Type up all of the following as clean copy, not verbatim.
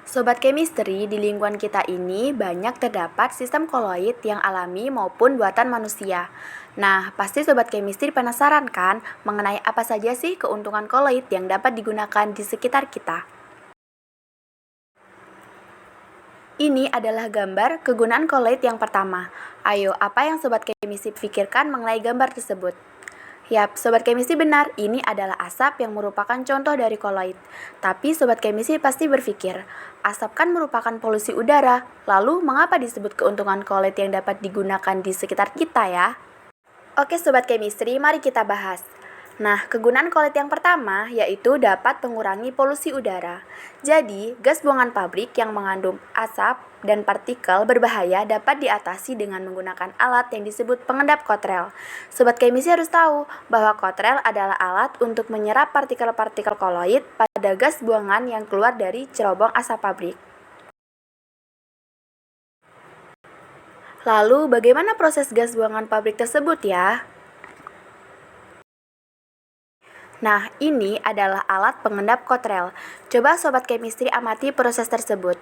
Sobat Chemistry, di lingkungan kita ini banyak terdapat sistem koloid yang alami maupun buatan manusia. Nah, pasti Sobat Chemistry penasaran kan mengenai apa saja sih keuntungan koloid yang dapat digunakan di sekitar kita? Ini adalah gambar kegunaan koloid yang pertama. Ayo, apa yang Sobat Chemistry pikirkan mengenai gambar tersebut? Yap, Sobat Chemistry benar, ini adalah asap yang merupakan contoh dari koloid. Tapi Sobat Chemistry pasti berpikir, asap kan merupakan polusi udara, lalu mengapa disebut keuntungan koloid yang dapat digunakan di sekitar kita ya? Oke Sobat Chemistry, mari kita bahas. Nah, kegunaan koloid yang pertama yaitu dapat mengurangi polusi udara. Jadi, gas buangan pabrik yang mengandung asap dan partikel berbahaya dapat diatasi dengan menggunakan alat yang disebut pengendap kotrel. Sobat Chemistry harus tahu bahwa kotrel adalah alat untuk menyerap partikel-partikel koloid pada gas buangan yang keluar dari cerobong asap pabrik. Lalu, bagaimana proses gas buangan pabrik tersebut ya? Nah, ini adalah alat pengendap kotrel. Coba Sobat Chemistry amati proses tersebut.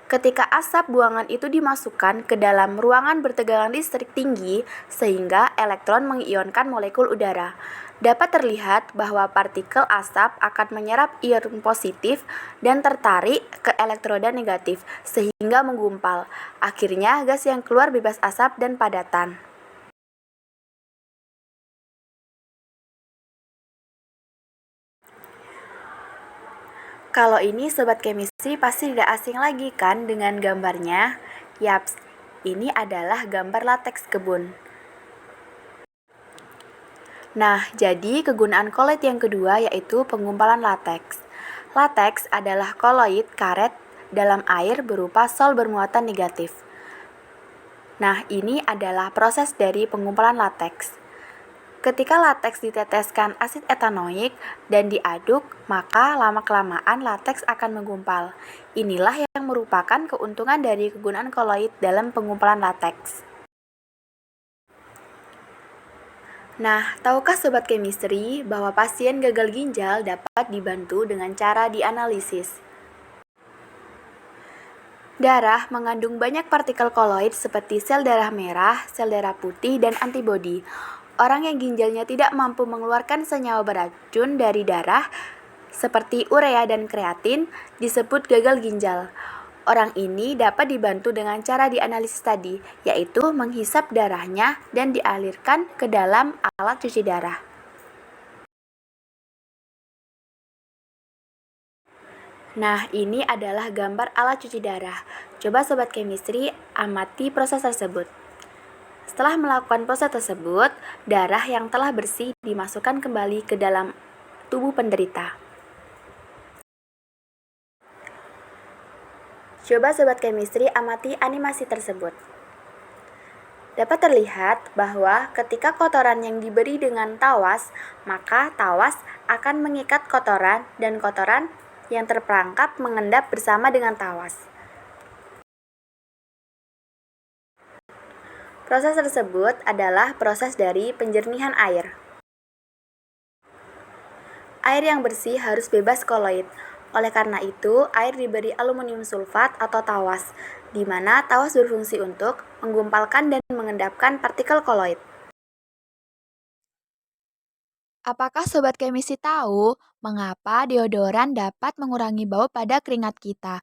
Ketika asap buangan itu dimasukkan ke dalam ruangan bertegangan listrik tinggi, sehingga elektron mengionkan molekul udara. Dapat terlihat bahwa partikel asap akan menyerap ion positif dan tertarik ke elektroda negatif, sehingga menggumpal. Akhirnya, gas yang keluar bebas asap dan padatan. Kalau ini Sobat Chemistry pasti tidak asing lagi kan dengan gambarnya? Yaps, ini adalah gambar lateks kebun. Nah, jadi kegunaan koloid yang kedua yaitu penggumpalan lateks. Lateks adalah koloid karet dalam air berupa sol bermuatan negatif. Nah, ini adalah proses dari penggumpalan lateks. Ketika lateks diteteskan asid etanoik dan diaduk, maka lama-kelamaan lateks akan menggumpal. Inilah yang merupakan keuntungan dari kegunaan koloid dalam penggumpalan lateks. Nah, tahukah Sobat Chemistry bahwa pasien gagal ginjal dapat dibantu dengan cara dianalisis? Darah mengandung banyak partikel koloid seperti sel darah merah, sel darah putih, dan antibodi. Orang yang ginjalnya tidak mampu mengeluarkan senyawa beracun dari darah, seperti urea dan kreatin, disebut gagal ginjal. Orang ini dapat dibantu dengan cara dianalisis tadi, yaitu menghisap darahnya dan dialirkan ke dalam alat cuci darah. Nah, ini adalah gambar alat cuci darah. Coba Sobat Chemistry amati proses tersebut. Setelah melakukan proses tersebut, darah yang telah bersih dimasukkan kembali ke dalam tubuh penderita. Coba Sobat Chemistry amati animasi tersebut. Dapat terlihat bahwa ketika kotoran yang diberi dengan tawas, maka tawas akan mengikat kotoran dan kotoran yang terperangkap mengendap bersama dengan tawas. Proses tersebut adalah proses dari penjernihan air. Air yang bersih harus bebas koloid. Oleh karena itu, air diberi aluminium sulfat atau tawas, di mana tawas berfungsi untuk menggumpalkan dan mengendapkan partikel koloid. Apakah Sobat Chemistry tahu mengapa deodoran dapat mengurangi bau pada keringat kita?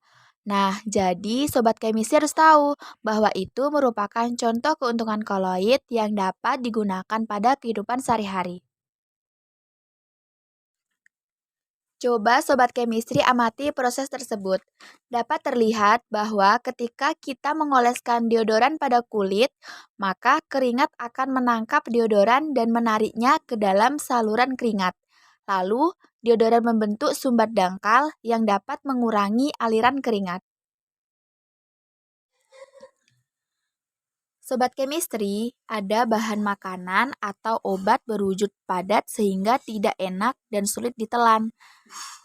Nah, jadi Sobat Chemistry harus tahu bahwa itu merupakan contoh keuntungan koloid yang dapat digunakan pada kehidupan sehari-hari. Coba Sobat Chemistry amati proses tersebut. Dapat terlihat bahwa ketika kita mengoleskan deodoran pada kulit, maka keringat akan menangkap deodoran dan menariknya ke dalam saluran keringat. Lalu, deodoran membentuk sumbat dangkal yang dapat mengurangi aliran keringat. Sobat Chemistry, ada bahan makanan atau obat berwujud padat sehingga tidak enak dan sulit ditelan.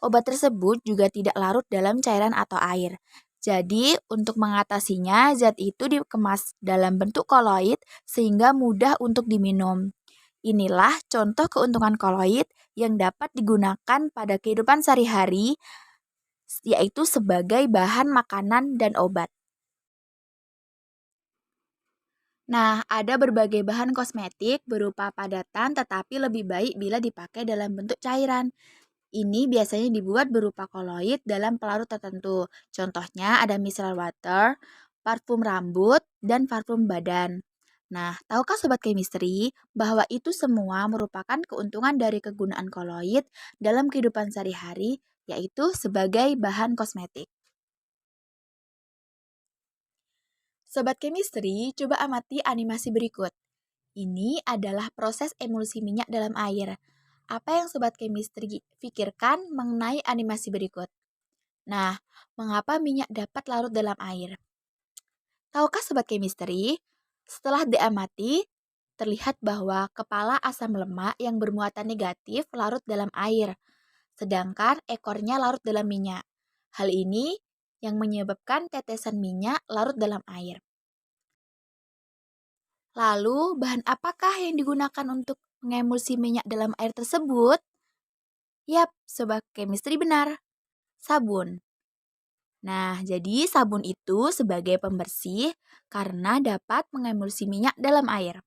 Obat tersebut juga tidak larut dalam cairan atau air. Jadi, untuk mengatasinya, zat itu dikemas dalam bentuk koloid sehingga mudah untuk diminum. Inilah contoh keuntungan koloid yang dapat digunakan pada kehidupan sehari-hari yaitu sebagai bahan makanan dan obat. Nah, ada berbagai bahan kosmetik berupa padatan tetapi lebih baik bila dipakai dalam bentuk cairan. Ini biasanya dibuat berupa koloid dalam pelarut tertentu. Contohnya ada micellar water, parfum rambut, dan parfum badan. Nah, tahukah Sobat Chemistry bahwa itu semua merupakan keuntungan dari kegunaan koloid dalam kehidupan sehari-hari, yaitu sebagai bahan kosmetik. Sobat Chemistry, coba amati animasi berikut. Ini adalah proses emulsi minyak dalam air. Apa yang Sobat Chemistry pikirkan mengenai animasi berikut? Nah, mengapa minyak dapat larut dalam air? Tahukah Sobat Chemistry? Setelah diamati, terlihat bahwa kepala asam lemak yang bermuatan negatif larut dalam air, sedangkan ekornya larut dalam minyak. Hal ini yang menyebabkan tetesan minyak larut dalam air. Lalu, bahan apakah yang digunakan untuk mengemulsi minyak dalam air tersebut? Yap, Sobat Chemistry benar. Sabun. Nah, jadi sabun itu sebagai pembersih karena dapat mengemulsi minyak dalam air.